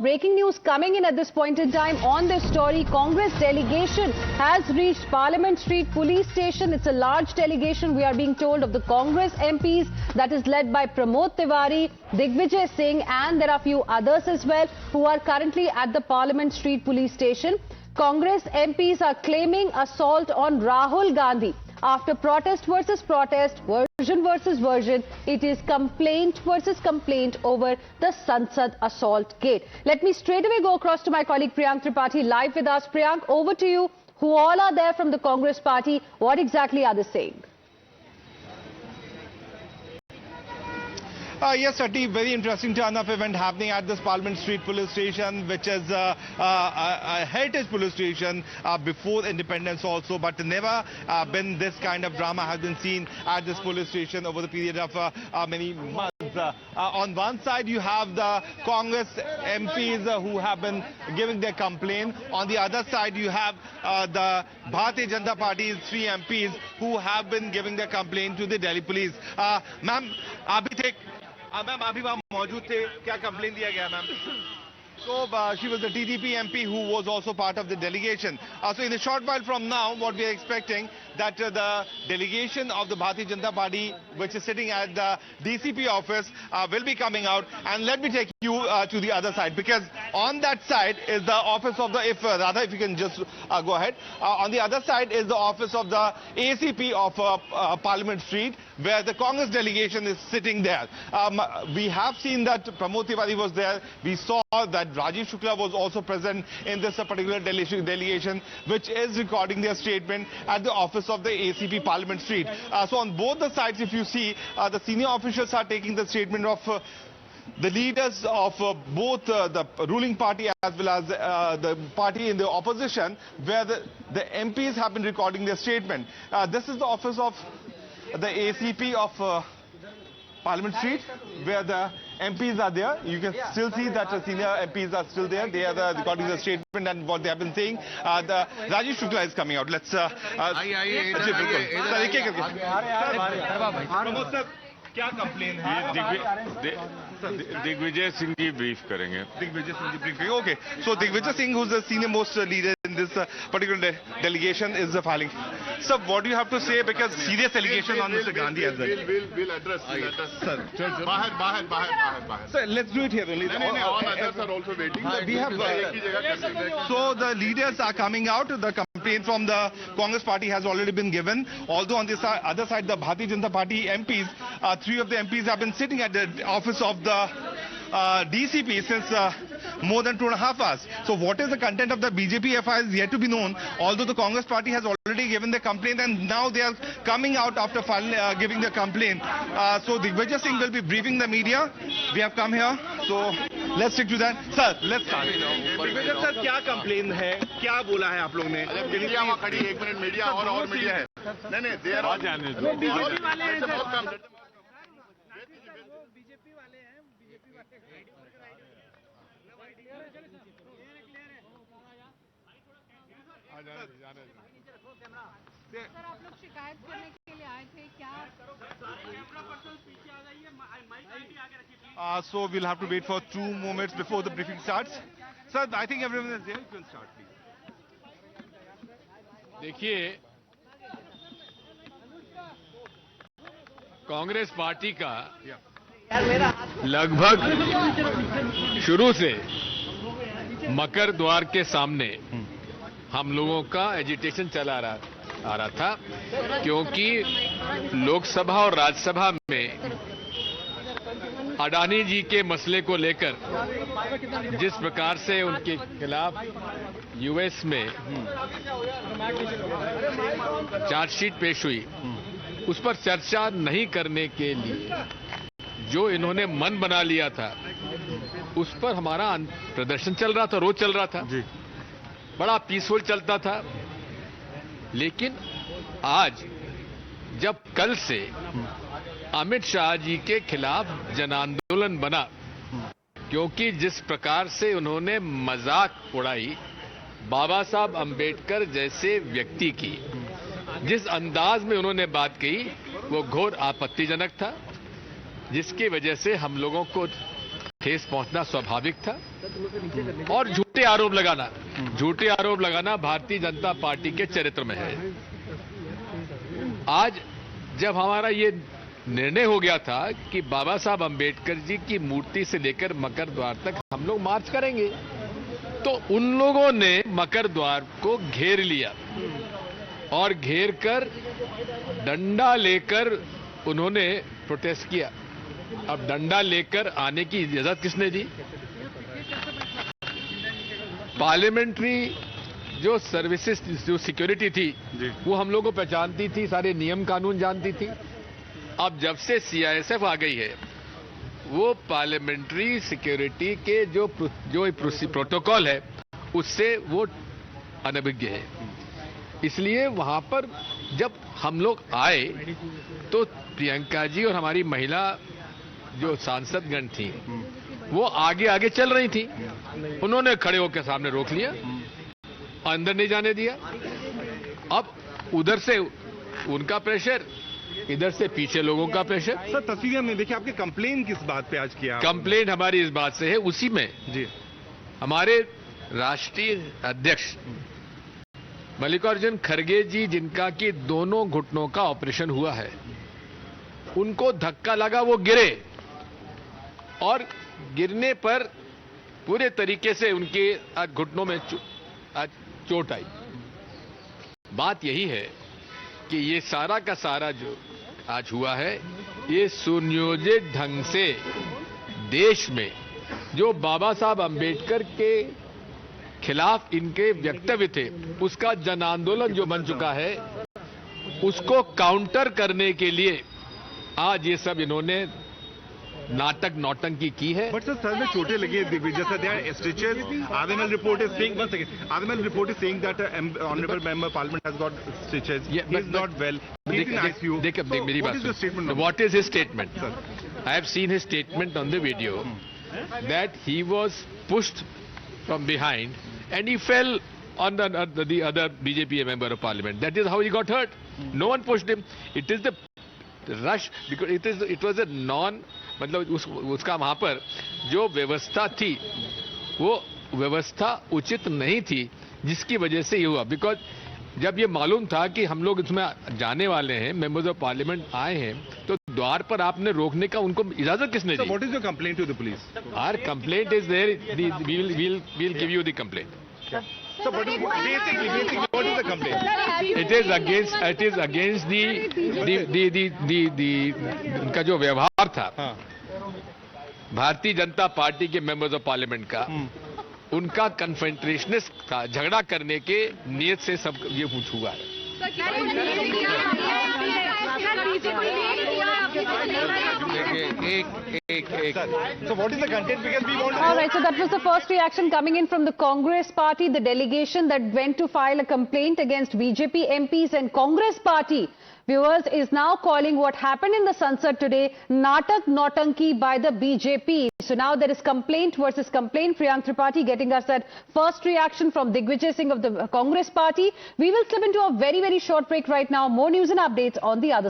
Breaking news coming in at this point in time on this story. Congress delegation has reached Parliament Street Police Station. It's a large delegation, we are being told, of the Congress MPs that is led by Pramod Tiwari, Digvijay Singh, and there are a few others as well who are currently at the Parliament Street Police Station. Congress MPs are claiming assault on Rahul Gandhi. After protest versus protest, version versus version, it is complaint versus complaint over the Sansad assault gate. Let me straight away go across to my colleague Priyank Tripathi live with us. Priyank, over to you. Who all are there from the Congress party? What exactly are they saying? Yes, Sati, very interesting turn-up event happening at this Parliament Street Police Station, which is a heritage police station before independence also, but never been this kind of drama has been seen at this police station over the period of many months. On one side, you have the Congress MPs who have been giving their complaint. On the other side, you have the Bharatiya Janata Party's 3 MPs who have been giving their complaint to the Delhi police. Ma'am, ma'am अभी वहाँ मौजूद थे, क्या complain दिया गया ma'am? So she was the TDP MP who was also part of the delegation. So in a short while from now, what we are expecting that the delegation of the Bharatiya Janata Party, which is sitting at the DCP office, will be coming out. And let me take you to the other side, because on that side is the office of the, if you can just go ahead. On the other side is the office of the ACP of Parliament Street, where the Congress delegation is sitting there. We have seen that Pramod Tiwari was there. We saw that Rajiv Shukla was also present in this particular delegation, which is recording their statement at the office of the ACP Parliament Street. So on both the sides, if you see, the senior officials are taking the statement of the leaders of both the ruling party as well as the party in the opposition, where the MPs have been recording their statement. This is the office of the ACP of Parliament Street, where the MPs are there. You can still see that the senior MPs are still there. They are recording the statement and what they have been saying. The Rajiv Shukla is coming out. Let's क्या complain है? Digvijay Singh ji brief करेंगे. Digvijay Singh ji briefing. Okay. So Digvijay Singh, who's the senior most leader in this particular delegation, is filing. So what do you have to say? Because serious allegation on Mr. Gandhi as well. We'll address. Sir, Bahar. sir, let's do it here only. All others are also waiting. We have. So the leaders are coming out. The complaint from the Congress party has already been given. Although on this other side, the Bharatiya Janata Party MPs, 3 of the MPs have been sitting at the office of the DCP since more than 2.5 hours. So what is the content of the BJP FIR is yet to be known, although the Congress party has already given the complaint and now they are coming out after giving the complaint. So Digvijay Singh will be briefing the media. We have come here, so let's stick to that. Sir, let's start. Digvijay sir, क्या complaint है? क्या बोला है आप लोग ने? Media वहाँ खड़ी, 1 मिनट मीडिया और मीडिया है. नहीं देर और जाने दो. बीजेपी वाले हैं सर. सर, आप लोग शिकायत करने के लिए आए थे क्या? So we'll have to wait for 2 moments before the briefing starts. Sir, I think everyone is there. You can start, please. देखिए, कांग्रेस पार्टी का लगभग शुरू से मकर द्वार के सामने हम लोगों का एजिटेशन चला आ रहा था, क्योंकि लोकसभा और राज्यसभा में अडानी जी के मसले को लेकर जिस प्रकार से उनके खिलाफ यूएस में चार्जशीट पेश हुई, उस पर चर्चा नहीं करने के लिए जो इन्होंने मन बना लिया था, उस पर हमारा प्रदर्शन चल रहा था, रोज चल रहा था जी, बड़ा पीसफुल चलता था. लेकिन आज जब कल से अमित शाह जी के खिलाफ जन आंदोलन बना, क्योंकि जिस प्रकार से उन्होंने मजाक उड़ाई बाबा साहब अंबेडकर जैसे व्यक्ति की, जिस अंदाज में उन्होंने बात कही, वो घोर आपत्तिजनक था, जिसकी वजह से हम लोगों को ठेस पहुंचना स्वाभाविक था। और झूठे आरोप लगाना भारतीय जनता पार्टी के चरित्र में है। आज जब हमारा ये निर्णय हो गया था कि बाबा साहब अंबेडकर जी की मूर्ति से लेकर मकर द्वार तक हम लोग मार्च करेंगे, तो उन लोगों ने मकर द्वार को घेर लिया और घेर कर डंडा लेकर उन्होंने प्रोटेस्ट किया। अब डंडा लेकर आने की इजाजत किसने दी? पार्लियामेंट्री जो सर्विसेज, जो सिक्योरिटी थी, वो हम लोगों को पहचानती थी, सारे नियम कानून जानती थी। अब जब से सीआईएसएफ आ गई है, वो पार्लियामेंट्री सिक्योरिटी के जो प्रोटोकॉल है उससे वो अनभिज्ञ है। इसलिए वहां पर जब हम लोग आए तो प्रियंका जी और हमारी महिला जो सांसदगण थी वो आगे आगे चल रही थी। उन्होंने खड़े होकर सामने रोक लिया, अंदर नहीं जाने दिया। अब उधर से उनका प्रेशर, इधर से पीछे लोगों का प्रेशर। सर तस्वीरें हमने देखी, आपकी कंप्लेन किस बात पे आज किया? कंप्लेन हमारी इस बात से है, उसी में जी हमारे राष्ट्रीय अध्यक्ष मल्लिकार्जुन खड़गे जी, जिनका कि दोनों घुटनों का ऑपरेशन हुआ है, उनको धक्का लगा, वो गिरे और गिरने पर पूरे तरीके से उनके घुटनों में चोट आई। बात यही है कि ये सारा का सारा जो आज हुआ है, ये सुनियोजित ढंग से देश में जो बाबा साहब अंबेडकर के खिलाफ इनके वक्तव्य थे, उसका जन आंदोलन जो बन चुका है, उसको काउंटर करने के लिए आज ये सब इन्होंने नाटक नौटंकी की है। बट सर में चोटें लगी है, Digvijay sir, there are stitches. RML report is saying, one second, RML report is saying that honorable member parliament has got stitches. Yeah, He is not well. He's in ICU. देखिए मेरी बात सुनो। What is his statement? I have seen his statement on the video that he was pushed from behind and he fell on the other BJP member of parliament. That is how he got hurt. No one pushed him. It is the rush because it was a non, मतलब उसका वहां पर जो व्यवस्था थी वो व्यवस्था उचित नहीं थी, जिसकी वजह से ये हुआ। बिकॉज जब ये मालूम था कि हम लोग इसमें जाने वाले हैं, मेंबर्स ऑफ पार्लियामेंट आए हैं, तो द्वार पर आपने रोकने का उनको इजाजत किसने दी? What is your complaint to the police? Our complaint is there, we will give you the complaint. So but basically what is the complaint? It is against the उनका जो व्यवहार था भारतीय जनता पार्टी के मेंबर्स ऑफ पार्लियामेंट का, उनका confrontationist था, झगड़ा करने के नियत से सब ये कुछ हुआ है। So what is the content? Because we want to... All right, so that was the first reaction coming in from the Congress party, the delegation that went to file a complaint against BJP MPs, and Congress party, viewers, is now calling what happened in the Sansad today Natak Nautanki by the BJP. So now there is complaint versus complaint. Priyank Tripathi getting us that first reaction from Digvijay Singh of the Congress party. We will slip into a very, very short break right now. More news and updates on the other